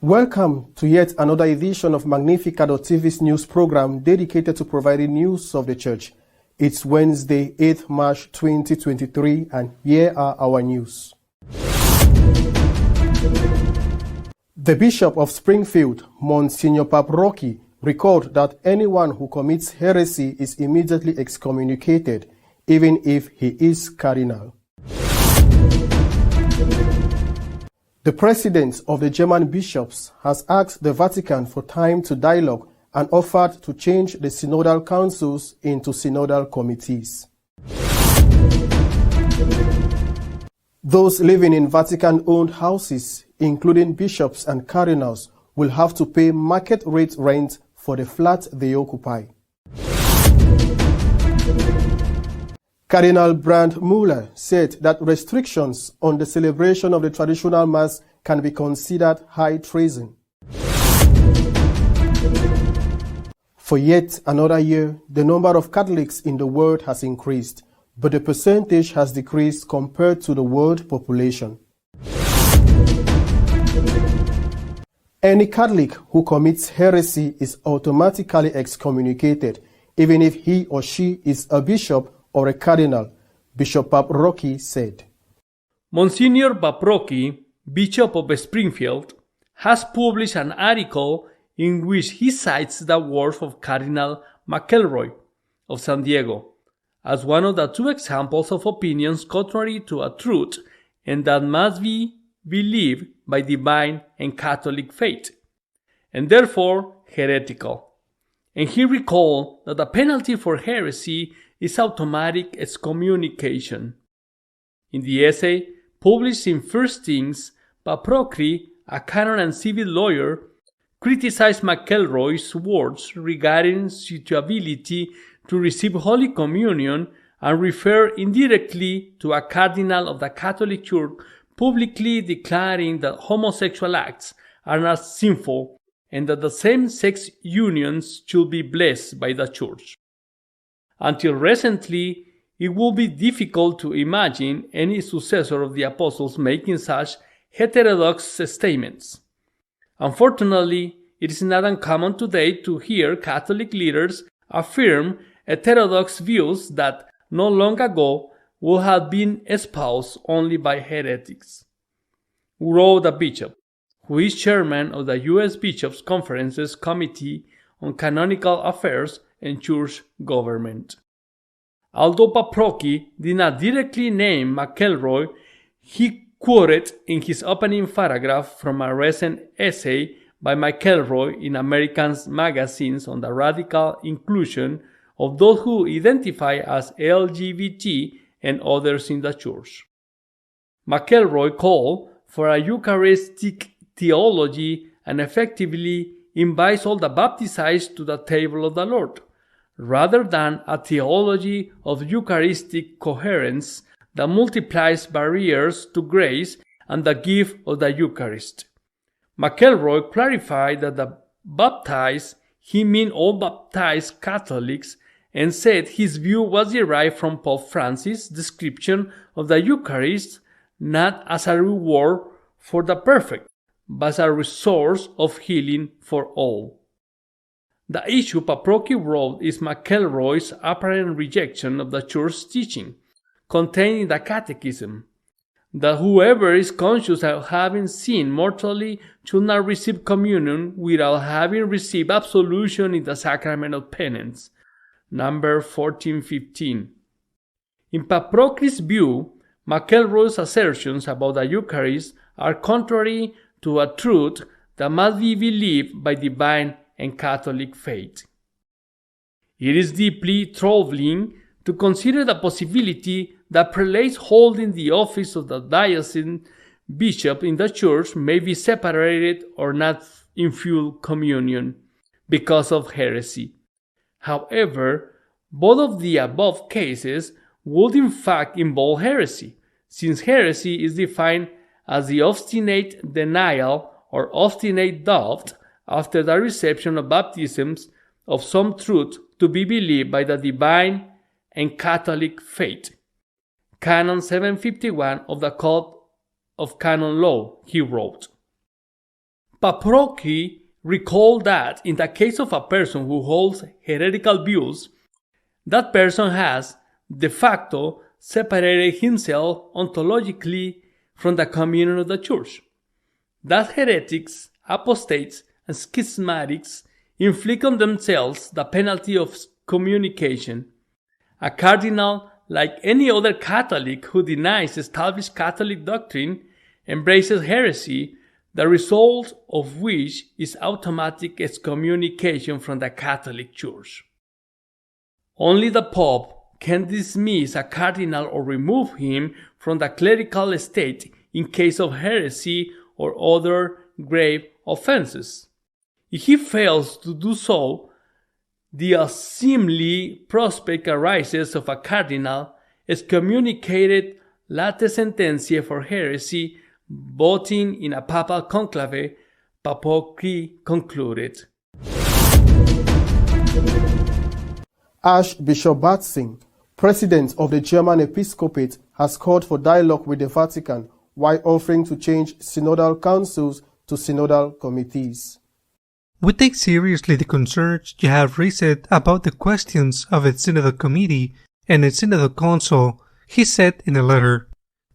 Welcome to yet another edition of Magnificat TV's news program dedicated to providing news of the Church. It's Wednesday, 8th March 2023, and here are our news. The Bishop of Springfield, Monsignor Paprocki, recalled that anyone who commits heresy is immediately excommunicated, even if he is cardinal. The President of the German Bishops has asked the Vatican for time to dialogue and offered to change the synodal councils into synodal committees. Those living in Vatican-owned houses, including bishops and cardinals, will have to pay market-rate rent for the flat they occupy. Cardinal Brandmüller said that restrictions on the celebration of the traditional Mass can be considered high treason. For yet another year, the number of Catholics in the world has increased, but the percentage has decreased compared to the world population. Any Catholic who commits heresy is automatically excommunicated, even if he or she is a bishop or a cardinal, Bishop Paprocki said. Monsignor Paprocki, Bishop of Springfield, has published an article in which he cites the words of Cardinal McElroy of San Diego as one of the two examples of opinions contrary to a truth and that must be believed by divine and Catholic faith, and therefore heretical. And he recalled that the penalty for heresy is automatic excommunication. In the essay, published in First Things, Paprocki, a canon and civil lawyer, criticized McElroy's words regarding suitability to receive Holy Communion and referred indirectly to a cardinal of the Catholic Church publicly declaring that homosexual acts are not sinful and that the same-sex unions should be blessed by the Church. Until recently, it would be difficult to imagine any successor of the apostles making such heterodox statements. Unfortunately, it is not uncommon today to hear Catholic leaders affirm heterodox views that not long ago would have been espoused only by heretics, wrote the bishop, who is chairman of the U.S. Bishops' Conference's Committee on Canonical Affairs and Church Government. Although Paprocki did not directly name McElroy, he quoted in his opening paragraph from a recent essay by McElroy in American magazines on the radical inclusion of those who identify as LGBT and others in the Church. McElroy called for a Eucharistic theology and effectively invites all the baptized to the table of the Lord, rather than a theology of Eucharistic coherence that multiplies barriers to grace and the gift of the Eucharist. McElroy clarified that the baptized, he meant all baptized Catholics, and said his view was derived from Pope Francis' description of the Eucharist not as a reward for the perfect, but as a resource of healing for all. The issue Paprocki wrote is McElroy's apparent rejection of the Church's teaching, contained in the Catechism, that whoever is conscious of having sinned mortally should not receive communion without having received absolution in the sacrament of penance, number 1415. In Paprocki's view, McElroy's assertions about the Eucharist are contrary to a truth that must be believed by divine and Catholic faith. It is deeply troubling to consider the possibility that prelates holding the office of the diocesan bishop in the Church may be separated or not in full communion because of heresy. However, both of the above cases would in fact involve heresy, since heresy is defined as the obstinate denial or obstinate doubt after the reception of baptisms of some truth to be believed by the divine and Catholic faith. Canon 751 of the Code of Canon Law, he wrote. Paprocki recalled that in the case of a person who holds heretical views, that person has, de facto, separated himself ontologically from the communion of the Church. That heretics, apostates, and schismatics inflict on themselves the penalty of excommunication. A cardinal, like any other Catholic who denies established Catholic doctrine, embraces heresy, the result of which is automatic excommunication from the Catholic Church. Only the Pope can dismiss a cardinal or remove him from the clerical estate in case of heresy or other grave offenses. If he fails to do so, the unseemly prospect arises of a cardinal excommunicated late sentencia for heresy, voting in a papal conclave, Paprocki concluded. Archbishop Batzing, president of the German episcopate, has called for dialogue with the Vatican while offering to change synodal councils to synodal committees. We take seriously the concerns you have raised about the questions of a synodal committee and a synodal council, he said in a letter.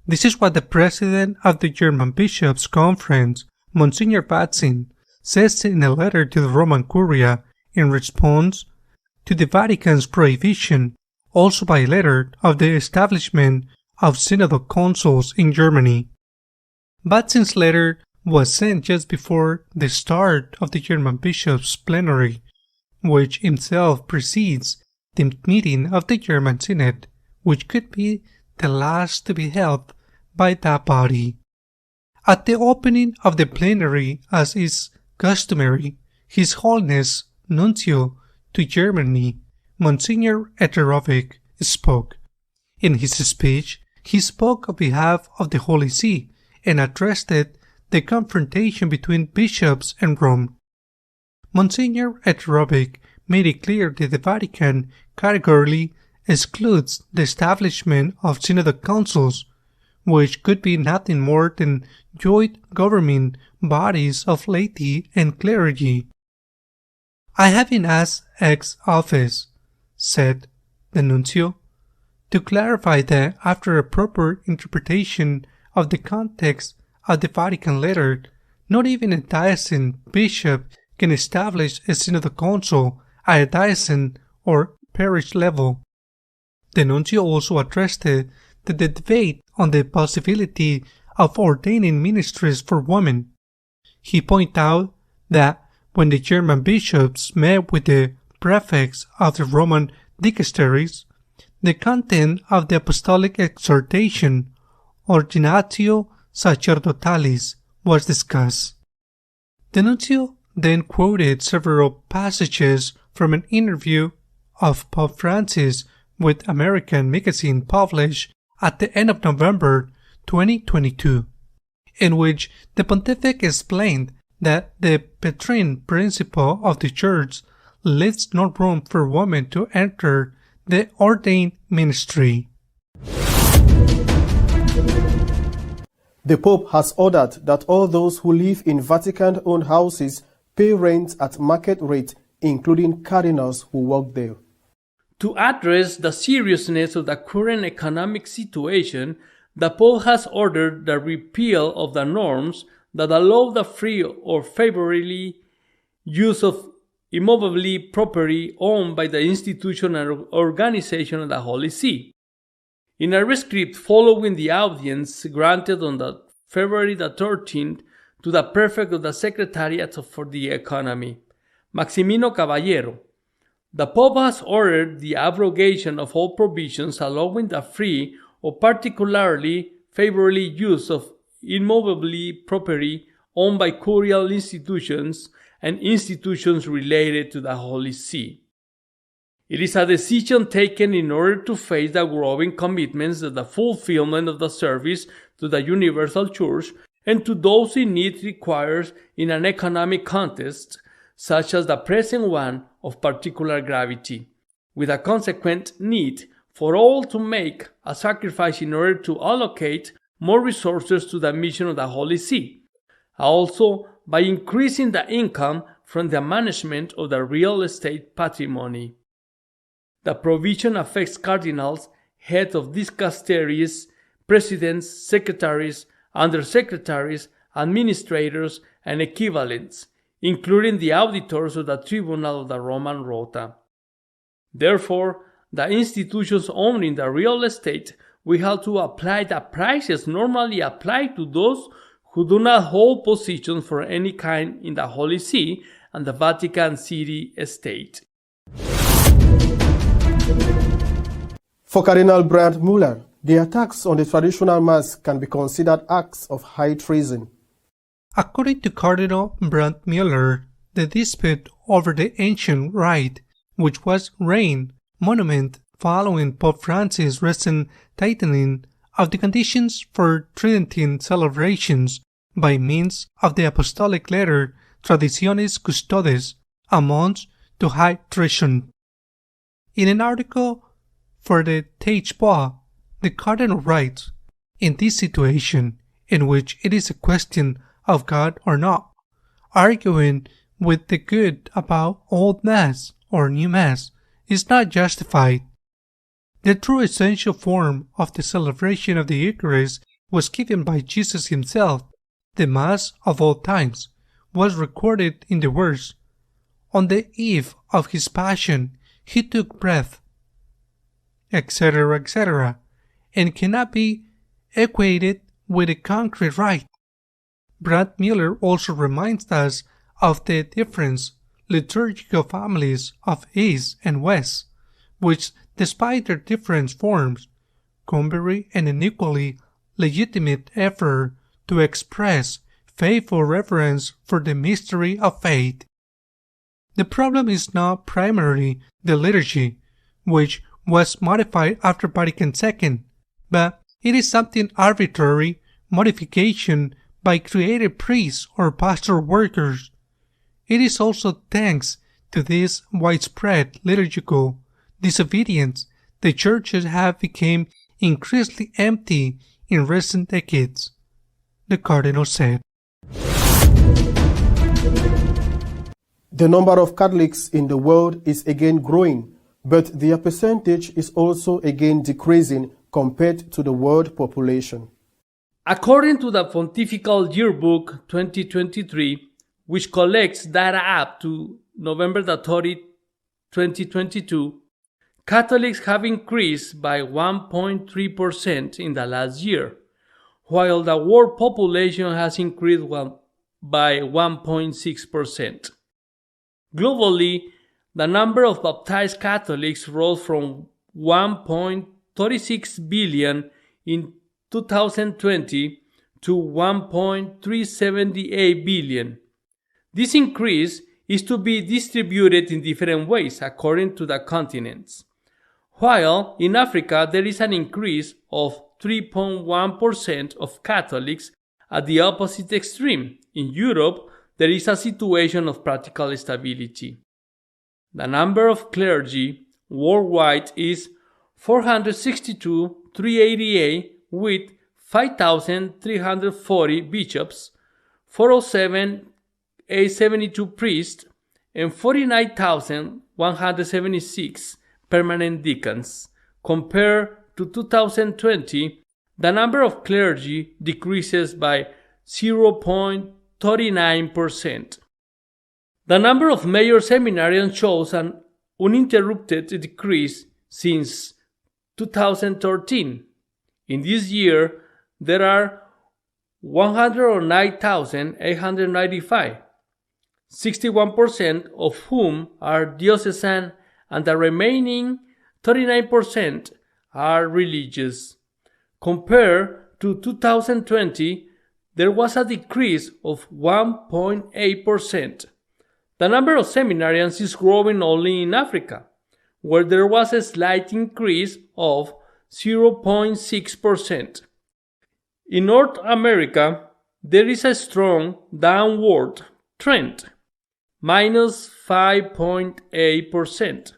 This is what the president of the German Bishops' Conference, Monsignor Batzing, says in a letter to the Roman Curia in response to the Vatican's prohibition, also by letter, of the establishment of synodal councils in Germany. Batzing's letter was sent just before the start of the German Bishops' Plenary, which himself precedes the meeting of the German Synod, which could be the last to be held by that body. At the opening of the plenary, as is customary, His Holiness Nuncio to Germany, Monsignor Eterovic, spoke. In his speech, he spoke on behalf of the Holy See and addressed the confrontation between bishops and Rome. Monsignor Eterovic made it clear that the Vatican categorically excludes the establishment of synodal councils, which could be nothing more than joint governing bodies of laity and clergy. I have been asked ex office, said the nuncio, to clarify that after a proper interpretation of the context of the Vatican letter, not even a diocesan bishop can establish a synodal council at a diocesan or parish level. The nuncio also addressed the debate on the possibility of ordaining ministries for women. He pointed out that when the German bishops met with the prefects of the Roman dicasteries, the content of the apostolic exhortation, Ordinatio Sacerdotalis, was discussed. The nuncio then quoted several passages from an interview of Pope Francis with American magazine published at the end of November 2022, in which the pontific explained that the Petrine principle of the Church leaves no room for women to enter the ordained ministry. The Pope has ordered that all those who live in Vatican-owned houses pay rent at market rate, including cardinals who work there. To address the seriousness of the current economic situation, the Pope has ordered the repeal of the norms that allow the free or favorable use of immovable property owned by the institution and organization of the Holy See. In a rescript following the audience granted on the February the 13th to the prefect of the Secretariat for the Economy, Maximino Caballero, the Pope has ordered the abrogation of all provisions allowing the free or particularly favorable use of immovable property owned by curial institutions and institutions related to the Holy See. It is a decision taken in order to face the growing commitments that the fulfillment of the service to the universal Church and to those in need requires in an economic context such as the present one of particular gravity, with a consequent need for all to make a sacrifice in order to allocate more resources to the mission of the Holy See, also by increasing the income from the management of the real estate patrimony. The provision affects cardinals, heads of dicasteries, presidents, secretaries, undersecretaries, administrators, and equivalents, including the auditors of the Tribunal of the Roman Rota. Therefore, the institutions owning the real estate will have to apply the prices normally applied to those who do not hold positions for any kind in the Holy See and the Vatican City State. For Cardinal Brand Muller, the attacks on the traditional Mass can be considered acts of high treason. According to Cardinal Brandt Muller, the dispute over the ancient rite, which was reigned monument following Pope Francis' recent tightening of the conditions for Tridentine celebrations by means of the apostolic letter Traditionis Custodes, amounts to high treason. In an article for the Teichboa, the Cardinal writes, "In this situation, in which it is a question of God or not, arguing with the good about old Mass or new Mass is not justified. The true essential form of the celebration of the Eucharist was given by Jesus himself. The Mass of all times was recorded in the words, 'On the eve of his passion he took breath,' etc., etc., and cannot be equated with a concrete rite." Brandt Muller also reminds us of the different liturgical families of East and West, which, despite their different forms, convey an equally legitimate effort to express faithful reverence for the mystery of faith. The problem is not primarily the liturgy, which was modified after Vatican II, but it is something arbitrary modification by creative priests or pastoral workers. It is also thanks to this widespread liturgical disobedience the churches have become increasingly empty in recent decades, the Cardinal said. The number of Catholics in the world is again growing, but their percentage is also again decreasing compared to the world population. According to the Pontifical Yearbook 2023, which collects data up to November 30, 2022, Catholics have increased by 1.3% in the last year, while the world population has increased by 1.6%. Globally, the number of baptized Catholics rose from 1.36 billion in 2020 to 1.378 billion. This increase is to be distributed in different ways according to the continents. While in Africa there is an increase of 3.1% of Catholics at the opposite extreme, in Europe there is a situation of practical stability. The number of clergy worldwide is 462,388 with 5,340 bishops, 407,872 priests, and 49,176 permanent deacons. Compared to 2020, the number of clergy decreases by 0.39%. The number of major seminarians shows an uninterrupted decrease since 2013. In this year, there are 109,895, 61% of whom are diocesan, and the remaining 39% are religious. Compared to 2020, there was a decrease of 1.8%. The number of seminarians is growing only in Africa, where there was a slight increase of 0.6%. In North America, there is a strong downward trend, minus 5.8%.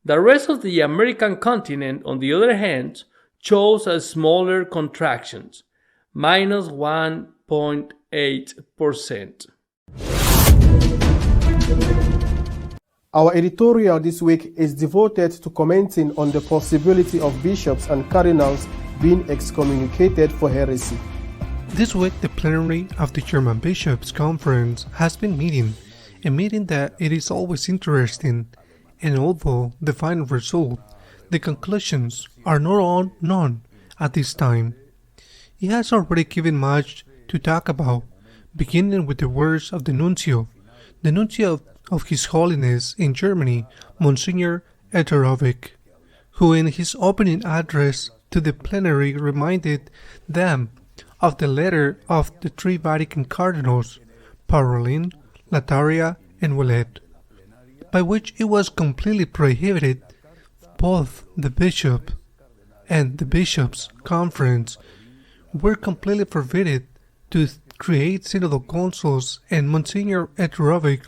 The rest of the American continent, on the other hand, shows a smaller contraction, minus 1.8%. Our editorial this week is devoted to commenting on the possibility of bishops and cardinals being excommunicated for heresy. This week, the plenary of the German Bishops' Conference has been meeting, a meeting that it is always interesting, and although the final result, the conclusions are not all known at this time. It has already given much to talk about, beginning with the words of the nuncio of His Holiness in Germany, Monsignor Ederovich, who in his opening address to the plenary reminded them of the letter of the three Vatican cardinals, Parolin, Lataria, and Ouellet, by which it was completely prohibited both the bishop and the bishops' conference were completely forbidden to create synodal councils, and Monsignor Ederovich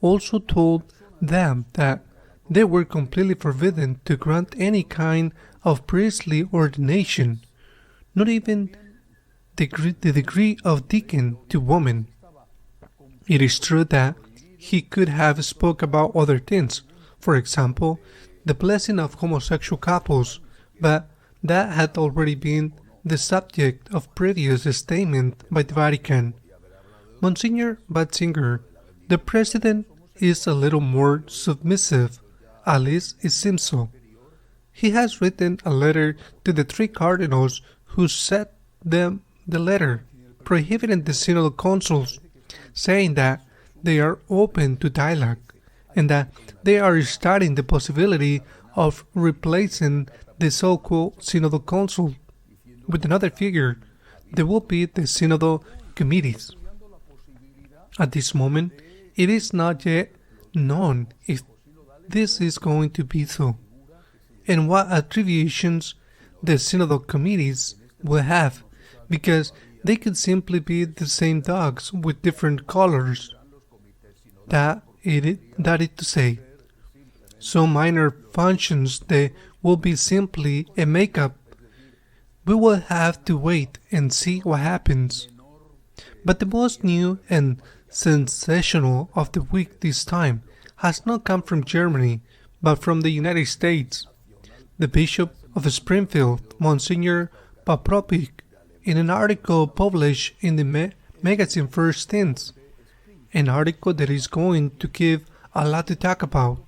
also told them that they were completely forbidden to grant any kind of priestly ordination, not even the degree of deacon to women. It is true that he could have spoke about other things, for example, the blessing of homosexual couples, but that had already been the subject of previous statement by the Vatican. Monsignor Batzinger, the president, is a little more submissive, at least it seems so. He has written a letter to the three cardinals who sent them the letter, prohibiting the synodal councils, saying that they are open to dialogue, and that they are studying the possibility of replacing the so-called synodal council with another figure. There will be the synodal committees. At this moment, it is not yet known if this is going to be so, and what attributions the synodal committees will have, because they could simply be the same dogs with different colors. That is to say, some minor functions they will be simply a makeup. We will have to wait and see what happens. But the most new and sensational of the week this time has not come from Germany, but from the United States. The Bishop of Springfield, Monsignor Papropik, in an article published in the magazine First Things, an article that is going to give a lot to talk about.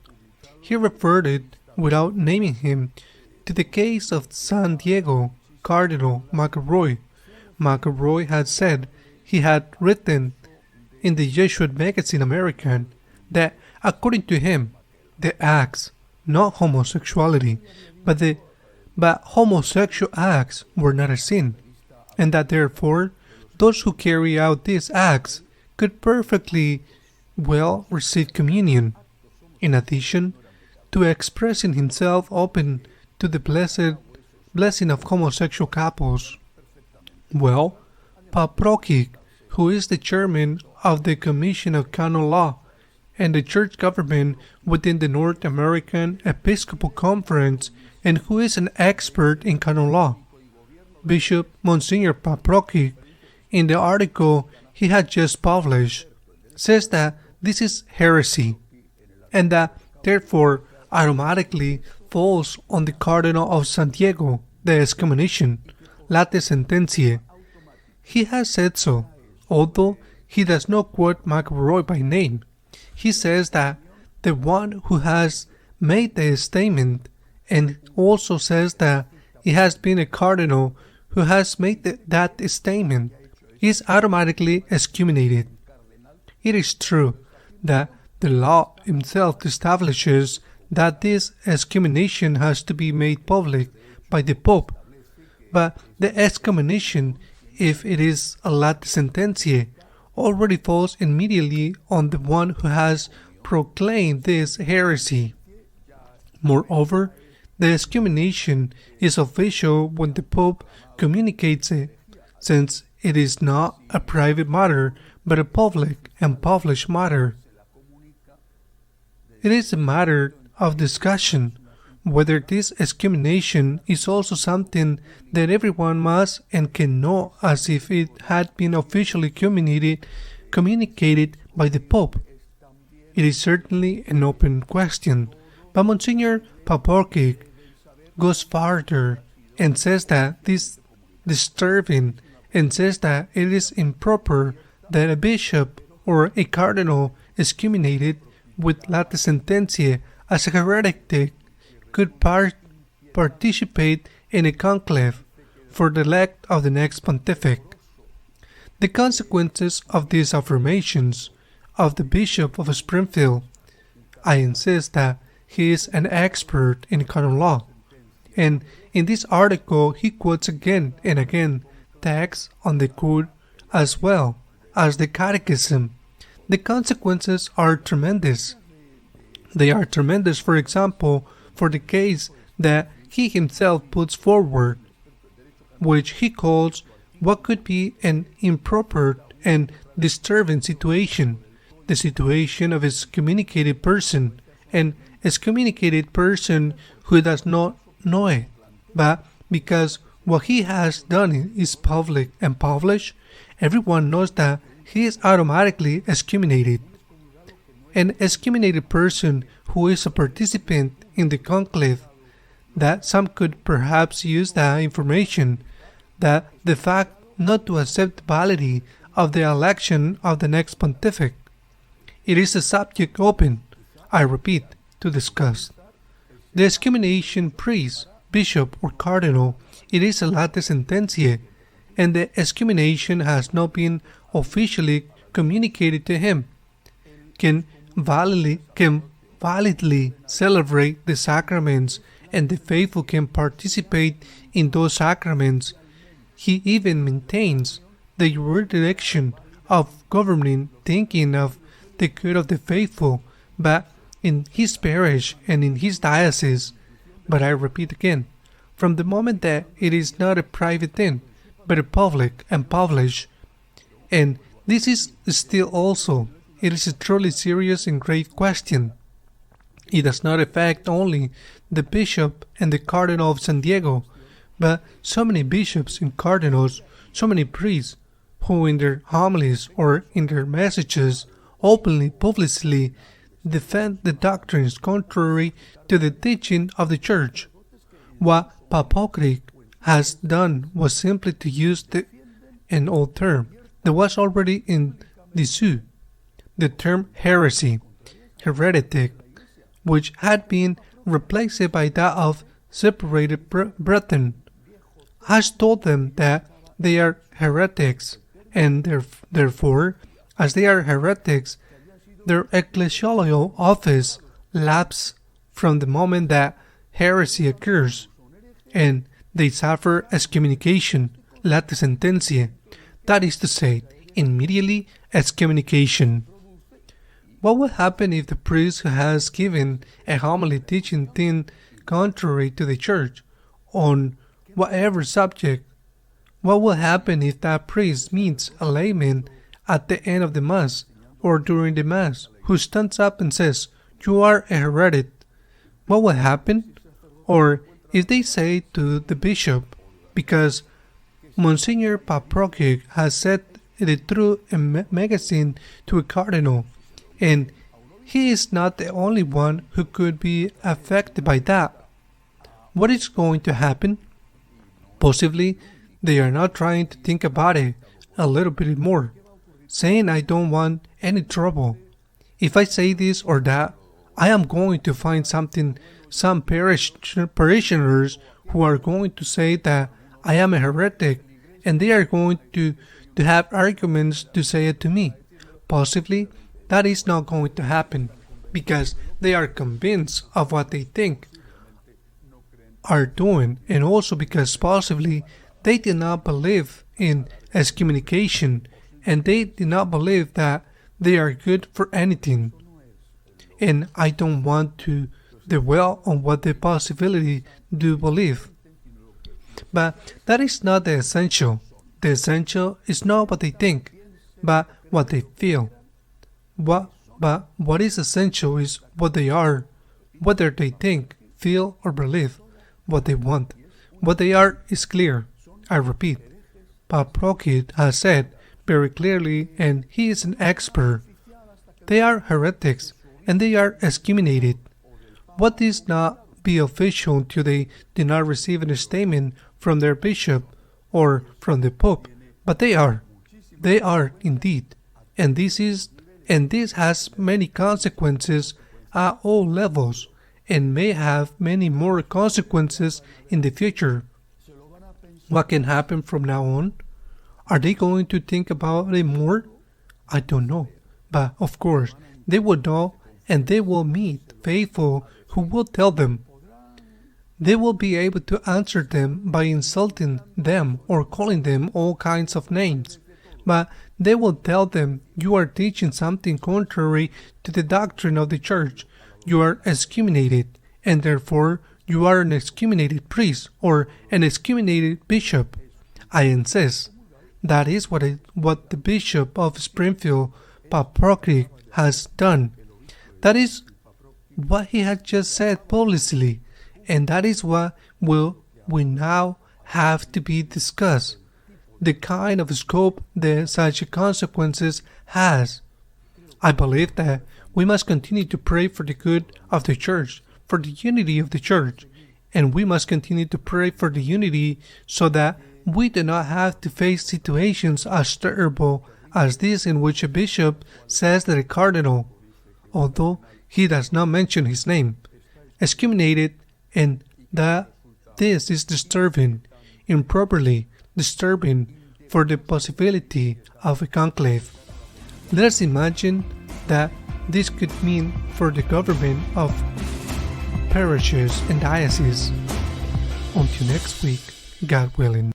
He referred it, without naming him, to the case of San Diego Cardinal McElroy. McElroy had said he had written in the Jesuit magazine American that, according to him, the acts, not homosexuality, but homosexual acts were not a sin, and that therefore those who carry out these acts could perfectly well receive communion, in addition to expressing himself open to the blessing of homosexual couples. Well, Paprokik, who is the chairman of the Commission of Canon Law and the church government within the North American Episcopal Conference, and who is an expert in canon law, Bishop Monsignor Paprokik, in the article he had just published, says that this is heresy, and that therefore automatically falls on the Cardinal of San Diego, the excommunication, late sententiae. He has said so, although he does not quote McElroy by name. He says that the one who has made the statement, and also says that it has been a cardinal who has made that statement, is automatically excommunicated. It is true that the law itself establishes that this excommunication has to be made public by the Pope, but the excommunication, if it is a late sententiae, already falls immediately on the one who has proclaimed this heresy. Moreover, the excommunication is official when the Pope communicates it, since it is not a private matter, but a public and published matter. It is a matter of discussion whether this excommunication is also something that everyone must and can know as if it had been officially communicated by the Pope. It is certainly an open question, but Monsignor Paporkic goes farther and says that this disturbing and says that it is improper that a bishop or a cardinal excommunicated with late sententiae as a heretic could participate in a conclave for the elect of the next pontific. The consequences of these affirmations of the Bishop of Springfield, I insist that he is an expert in canon law, and in this article he quotes again and again texts on the Code as well as the Catechism. The consequences are tremendous. They are tremendous, for example, for the case that he himself puts forward, which he calls what could be an improper and disturbing situation, the situation of a excommunicated person, an excommunicated person who does not know it, but because what he has done is public and published, everyone knows that he is automatically excommunicated. An excommunicated person who is a participant in the conclave, that some could perhaps use that information, that the fact not to accept the validity of the election of the next pontific. It is a subject open, I repeat, to discuss. The excommunication priest, bishop, or cardinal, it is a late sententiae, and the excommunication has not been officially communicated to him, can validly celebrate the sacraments, and the faithful can participate in those sacraments. He even maintains the jurisdiction of governing, thinking of the good of the faithful, but in his parish and in his diocese. But I repeat again, from the moment that it is not a private thing, but a public and published, and this is still also, it is a truly serious and grave question. It does not affect only the bishop and the cardinal of San Diego, but so many bishops and cardinals, so many priests, who in their homilies or in their messages openly, publicly defend the doctrines contrary to the teaching of the Church. What Paporkic has done was simply to use an old term that was already in desuet, the term heresy, heretic, which had been replaced by that of separated brethren, has told them that they are heretics, and therefore, as they are heretics, their ecclesial office lapses from the moment that heresy occurs, and they suffer excommunication, late sententiae, that is to say, immediately excommunication. What will happen if the priest who has given a homily teaching thing contrary to the Church on whatever subject? What will happen if that priest meets a layman at the end of the Mass or during the Mass who stands up and says, "You are a heretic"? What will happen? Or if they say to the bishop, because Monsignor Paporkic has said it through a magazine to a cardinal, and he is not the only one who could be affected by that. What is going to happen? Possibly they are not trying to think about it a little bit more, saying I don't want any trouble. If I say this or that, I am going to find some parishioners who are going to say that I am a heretic, and they are going to have arguments to say it to me. Possibly that is not going to happen, because they are convinced of what they think are doing, and also because possibly they did not believe in excommunication, and they did not believe that they are good for anything. And I don't want to dwell on what they possibly do believe. But that is not the essential. The essential is not what they think, but what they feel. But what is essential is what they are, whether they think, feel or believe what they want. What they are is clear. I repeat, Pope Rocky has said very clearly, and he is an expert. They are heretics, and they are excommunicated. What is not be official until they do not receive a statement from their bishop or from the Pope, but they are indeed, and this has many consequences at all levels, and may have many more consequences in the future. What can happen from now on? Are they going to think about it more? I don't know, but of course they will know, and they will meet faithful who will tell them. They will be able to answer them by insulting them or calling them all kinds of names. But they will tell them, you are teaching something contrary to the doctrine of the church. You are excommunicated, and therefore you are an excommunicated priest or an excommunicated bishop. I insist. That is what the Bishop of Springfield, Pope Rocky, has done. That is what he had just said publicly, and that is what we now have to be discussed. The kind of scope that such consequences has. I believe that we must continue to pray for the good of the church, for the unity of the church, and we must continue to pray for the unity so that we do not have to face situations as terrible as this in which a bishop says that a cardinal, although he does not mention his name, excommunicated, and that this is disturbing, improperly disturbing for the possibility of a conclave. Let us imagine that this could mean for the government of parishes and dioceses. Until next week, God willing.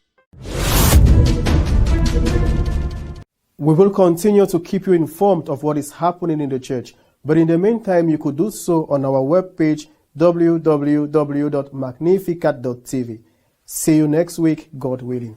We will continue to keep you informed of what is happening in the church, but in the meantime, you could do so on our webpage www.magnificat.tv. See you next week, God willing.